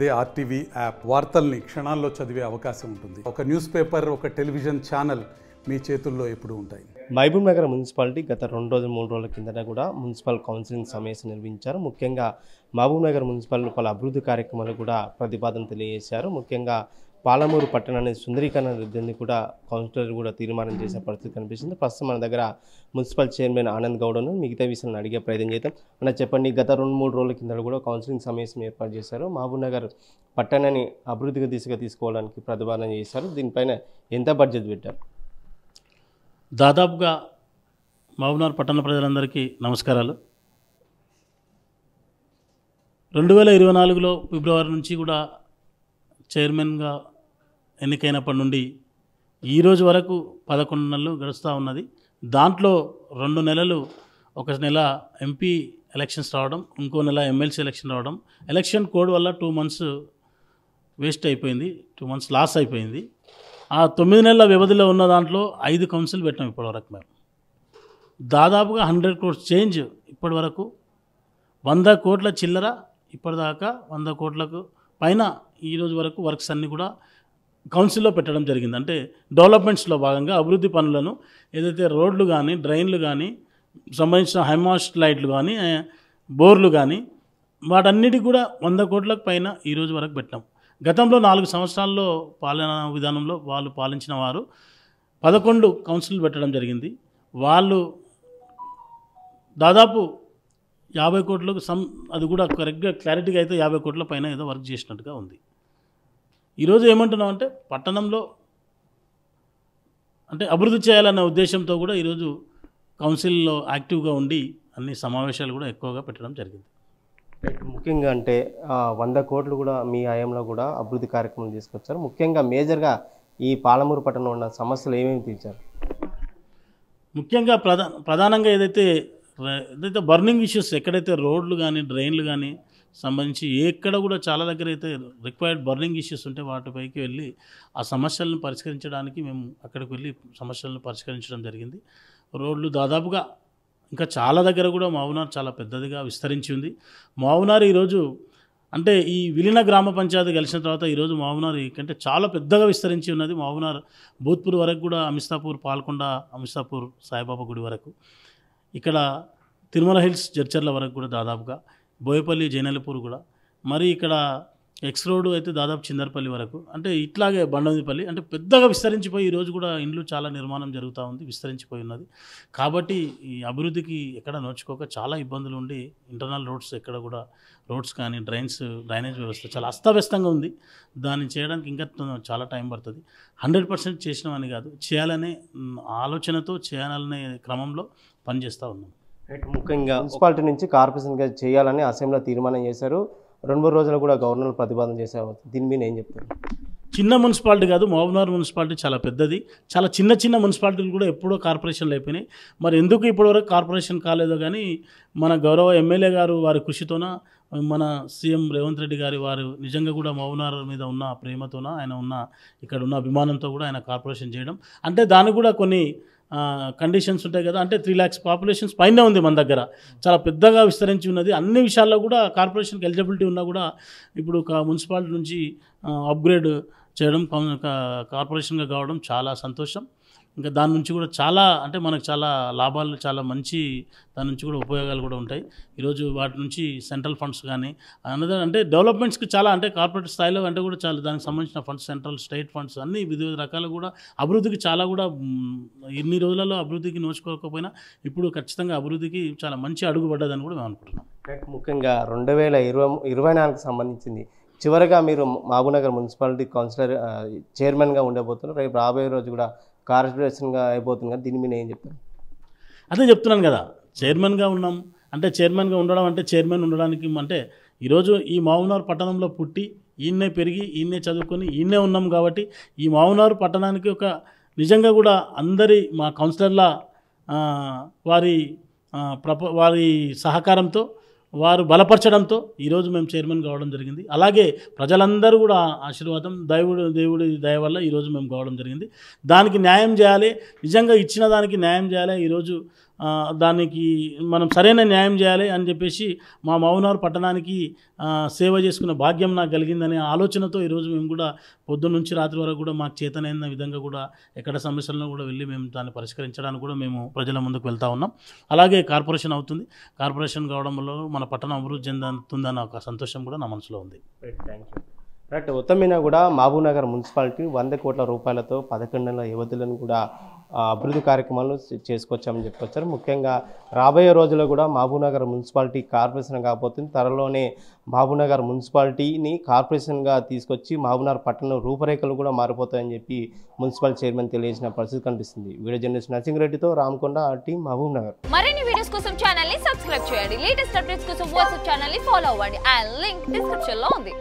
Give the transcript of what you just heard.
అదే RTV app వార్తల్ని క్షణాల్లో చదివే అవకాశం ఉంటుంది. ఒక న్యూస్ పేపర్, ఒక టెలివిజన్ ఛానల్ మీ చేతుల్లో ఎప్పుడూ ఉంటాయి. మహబూబ్ నగర్ మున్సిపాలిటీ గత 2 రోజులు 3 రోజుల కిందట కూడా మున్సిపల్ కౌన్సిలింగ్ సమావేశం నిర్వహించారు. ముఖ్యంగా మహబూబ్ నగర్ మున్సిపాలిటీ పలు అభివృద్ధి కార్యక్రమాలు కూడా ప్రతిపాదన తెలియజేశారు. ముఖ్యంగా పాలమూరు పట్టణాన్ని సుందరీకరణ నిధిని కూడా కౌన్సిలర్ కూడా తీర్మానం చేసే పరిస్థితి కనిపిస్తుంది. ప్రస్తుతం మన దగ్గర మున్సిపల్ చైర్మన్ ఆనంద్ గౌడను మిగతా విషయాలను అడిగే ప్రయత్నం చేద్దాం. అన్న చెప్పండి, గత 2-3 రోజుల కింద కూడా కౌన్సిలింగ్ సమావేశం ఏర్పాటు చేశారు. మహబూబ్ నగర్ పట్టణాన్ని అభివృద్ధిగా దిశగా తీసుకోవడానికి ప్రతిపాదన చేశారు. దీనిపైన ఎంత బడ్జెట్ పెట్టారు? దాదాపుగా మహబూబ్ నగర్ పట్టణ ప్రజలందరికీ నమస్కారాలు. 2024లో ఫిబ్రవరి నుంచి కూడా చైర్మన్గా ఎన్నికైనప్పటి నుండి ఈరోజు వరకు 11 నెలలు గడుస్తూ ఉన్నది. దాంట్లో 2 నెలలు, ఒక నెల ఎంపీ ఎలక్షన్స్ రావడం, ఇంకో నెల ఎమ్మెల్సీ ఎలక్షన్ రావడం, ఎలక్షన్ కోడ్ వల్ల 2 మంత్స్ వేస్ట్ అయిపోయింది, 2 మంత్స్ లాస్ అయిపోయింది. ఆ 9 నెలల వ్యవధిలో ఉన్న దాంట్లో 5 కౌన్సిల్ పెట్టాం ఇప్పటివరకు. మేము దాదాపుగా 100 crores చేంజ్ ఇప్పటి వరకు, 100 కోట్ల చిల్లర ఇప్పటిదాకా 100 కోట్లకు పైన ఈరోజు వరకు వర్క్స్ అన్నీ కూడా కౌన్సిల్లో పెట్టడం జరిగింది. అంటే డెవలప్మెంట్స్లో భాగంగా అభివృద్ధి పనులను ఏదైతే రోడ్లు కానీ, డ్రైన్లు కానీ, సంబంధించిన హైమాస్ట్ లైట్లు కానీ, బోర్లు కానీ, వాటన్నిటికి కూడా 100 కోట్లకు పైన ఈరోజు వరకు పెట్టాం. గతంలో 4 సంవత్సరాల్లో పాలనా విధానంలో వాళ్ళు పాలించిన వారు 11 కౌన్సిల్ పెట్టడం జరిగింది. వాళ్ళు దాదాపు 50 కోట్లకు అది కూడా కరెక్ట్గా క్లారిటీగా అయితే 50 కోట్ల పైన ఏదో వర్క్ చేసినట్టుగా ఉంది. ఈరోజు ఏమంటున్నాం అంటే పట్టణంలో అంటే అభివృద్ధి చేయాలన్న ఉద్దేశంతో కూడా ఈరోజు కౌన్సిల్లో యాక్టివ్గా ఉండి అన్ని సమావేశాలు కూడా ఎక్కువగా పెట్టడం జరిగింది. ముఖ్యంగా అంటే 100 కోట్లు కూడా మీ హయాంలో కూడా అభివృద్ధి కార్యక్రమం తీసుకొచ్చారు. ముఖ్యంగా మేజర్గా ఈ పాలమూరు పట్టణంలో ఉన్న సమస్యలు ఏమేమి తీర్చారు? ముఖ్యంగా ప్రధానంగా ఏదైతే బర్నింగ్ ఇష్యూస్, ఎక్కడైతే రోడ్లు కానీ, డ్రైన్లు కానీ సంబంధించి ఎక్కడ కూడా చాలా దగ్గర అయితే రిక్వైర్డ్ బర్నింగ్ ఇష్యూస్ ఉంటే వాటిపైకి వెళ్ళి ఆ సమస్యలను పరిష్కరించడానికి మేము అక్కడికి వెళ్ళి సమస్యలను పరిష్కరించడం జరిగింది. రోడ్లు దాదాపుగా ఇంకా చాలా దగ్గర కూడా మహబూబ్నగర్ చాలా పెద్దదిగా విస్తరించి ఉంది. మహబూబ్నగర్ ఈరోజు అంటే ఈ విలీన గ్రామ పంచాయతీ కలిసిన తర్వాత ఈరోజు మహబూబ్నగర్ కంటే చాలా పెద్దగా విస్తరించి ఉన్నది. మహబూబ్నగర్ భూత్పూర్ వరకు కూడా, అమిస్తాపూర్, పాల్కొండ, అమిస్తాపూర్ సాయిబాబా గుడి వరకు, ఇక్కడ తిరుమల హిల్స్ జడ్చర్ల వరకు కూడా దాదాపుగా, బోయపల్లి, జైనల్పూర్ కూడా, మరి ఇక్కడ ఎక్స్ రోడ్ అయితే దాదాపు చిందర్పల్లి వరకు, అంటే ఇట్లాగే బండవదిపల్లి, అంటే పెద్దగా విస్తరించిపోయి ఈరోజు కూడా ఇండ్లు చాలా నిర్మాణం జరుగుతూ ఉంది, విస్తరించిపోయి ఉన్నది. కాబట్టి ఈ అభివృద్ధికి ఎక్కడ నోచుకోక చాలా ఇబ్బందులు ఉండి ఇంటర్నల్ రోడ్స్ ఎక్కడ కూడా రోడ్స్ కానీ, డ్రైనేజ్ వ్యవస్థ చాలా అస్తవ్యస్తంగా ఉంది. దాన్ని చేయడానికి ఇంకా చాలా టైం పడుతుంది. 100% చేసినామని కాదు, చేయాలనే ఆలోచనతో చేయాలనే క్రమంలో పనిచేస్తూ ఉన్నాం. ముఖ్యంగా మున్సిపాలిటీ నుంచి కార్పొరేషన్గా చేయాలని అసెంబ్లీలో తీర్మానం చేశారు. 2-3 రోజులు కూడా గవర్నర్ ప్రతిపాదన చేశారు. దీని మీద ఏం చెప్తారు? చిన్న మున్సిపాలిటీ కాదు, మహబూబ్నగర్ మున్సిపాలిటీ చాలా పెద్దది. చాలా చిన్న మున్సిపాలిటీలు కూడా ఎప్పుడో కార్పొరేషన్లు అయిపోయినాయి. మరి ఎందుకు ఇప్పటివరకు కార్పొరేషన్ కాలేదో కానీ మన గౌరవ ఎమ్మెల్యే గారు వారి కృషితోన, మన సీఎం రేవంత్ రెడ్డి గారి వారు నిజంగా కూడా మహబూబ్నగర్ మీద ఉన్న ప్రేమతోన, ఆయన ఉన్న ఇక్కడ ఉన్న అభిమానంతో కూడా ఆయన కార్పొరేషన్ చేయడం, అంటే దానికి కూడా కొన్ని కండిషన్స్ ఉంటాయి కదా. అంటే 3 lakhs పాపులేషన్స్ పైన ఉంది మన దగ్గర, చాలా పెద్దగా విస్తరించి ఉన్నది. అన్ని విషయాల్లో కూడా కార్పొరేషన్కి ఎలిజిబిలిటీ ఉన్నా కూడా ఇప్పుడు మున్సిపాలిటీ నుంచి అప్గ్రేడ్ చేయడం, కార్పొరేషన్గా కావడం చాలా సంతోషం. ఇంకా దాని నుంచి కూడా చాలా అంటే మనకు చాలా లాభాలు, చాలా మంచి దాని నుంచి కూడా ఉపయోగాలు కూడా ఉంటాయి. ఈరోజు వాటి నుంచి సెంట్రల్ ఫండ్స్ కానీ అంటే డెవలప్మెంట్స్కి చాలా, అంటే కార్పొరేట్ స్థాయిలో అంటే కూడా చాలా దానికి సంబంధించిన ఫండ్స్, సెంట్రల్, స్టేట్ ఫండ్స్ అన్ని వివిధ రకాలు కూడా అభివృద్ధికి చాలా కూడా ఇన్ని రోజులలో అభివృద్ధికి నోచుకోకపోయినా ఇప్పుడు ఖచ్చితంగా అభివృద్ధికి చాలా మంచి అడుగు పడ్డదని కూడా మేము అనుకుంటున్నాం. ముఖ్యంగా 2024కి సంబంధించింది చివరిగా మీరు మహబూబ్ నగర్ మున్సిపాలిటీ కౌన్సిలర్ చైర్మన్గా ఉండబోతున్నారు. రేపు రాబోయే రోజు కూడా కార్పొరేషన్గా అయిపోతుంది కదా, దీని మీద ఏం చెప్తారు? అదే చెప్తున్నాను కదా, చైర్మన్గా ఉన్నాం అంటే చైర్మన్గా ఉండడం అంటే చైర్మన్ ఉండడానికి అంటే ఈరోజు ఈ మహబూబ్నగర్ పట్టణంలో పుట్టి ఈయన్నే పెరిగి ఈయన్నే చదువుకొని ఈయన్నే ఉన్నాం కాబట్టి ఈ మహబూబ్నగర్ పట్టణానికి ఒక నిజంగా కూడా అందరి మా కౌన్సిలర్ల వారి సహకారంతో, వారు బలపరచడంతో ఈరోజు మేము చైర్మన్ కావడం జరిగింది. అలాగే ప్రజలందరూ కూడా ఆశీర్వాదం, దేవుడి దయ వల్ల ఈరోజు మేము కావడం జరిగింది. దానికి న్యాయం చేయాలి, నిజంగా ఇచ్చిన దానికి న్యాయం చేయాలి. ఈరోజు దానికి మనం సరైన న్యాయం చేయాలి అని చెప్పేసి మా మహబూబ్నగర్ పట్టణానికి సేవ చేసుకునే భాగ్యం నాకు కలిగిందనే ఆలోచనతో ఈరోజు మేము కూడా పొద్దున్న నుంచి రాత్రి వరకు కూడా మాకు చేతనైన విధంగా కూడా ఎక్కడ సమస్యలను కూడా వెళ్ళి మేము దాన్ని పరిష్కరించడానికి కూడా మేము ప్రజల ముందుకు వెళ్తూ ఉన్నాం. అలాగే కార్పొరేషన్ అవుతుంది. కార్పొరేషన్ కావడం వల్ల మన పట్టణం అభివృద్ధి చెందుతుందన్న ఒక సంతోషం కూడా నా మనసులో ఉంది. Thank you. రైట్, మొత్తం మీద కూడా మహబూబ్నగర్ మున్సిపాలిటీ 100 కోట్ల రూపాయలతో 11 నెలల వ్యవధిలను కూడా అభివృద్ధి కార్యక్రమాలు చేసుకొచ్చామని చెప్పుకొచ్చారు. ముఖ్యంగా రాబోయే రోజుల్లో కూడా మహబూబ్నగర్ మున్సిపాలిటీ కార్పొరేషన్ కాబోతుంది. త్వరలోనే మహబూబ్నగర్ మున్సిపాలిటీని కార్పొరేషన్గా తీసుకొచ్చి మహబూబ్నగర్ పట్టణం రూపురేఖలు కూడా మారిపోతాయని చెప్పి మున్సిపల్ చైర్మన్ తెలియజేసిన పరిస్థితి కనిపిస్తుంది. వీడియో జర్నలిస్ట్ నరసింగ్ రెడ్డితో రామకొండ, టీం మహబూబ్నగర్. మరిన్ని వీడియోస్ కోసం ఛానల్ ని సబ్స్క్రైబ్ చేయండి. లేటెస్ట్ అప్డేట్స్ కోసం వాట్సాప్ ఛానల్ ని ఫాలో అవ్వండి. ఆ లింక్ డిస్క్రిప్షన్ లో ఉంది.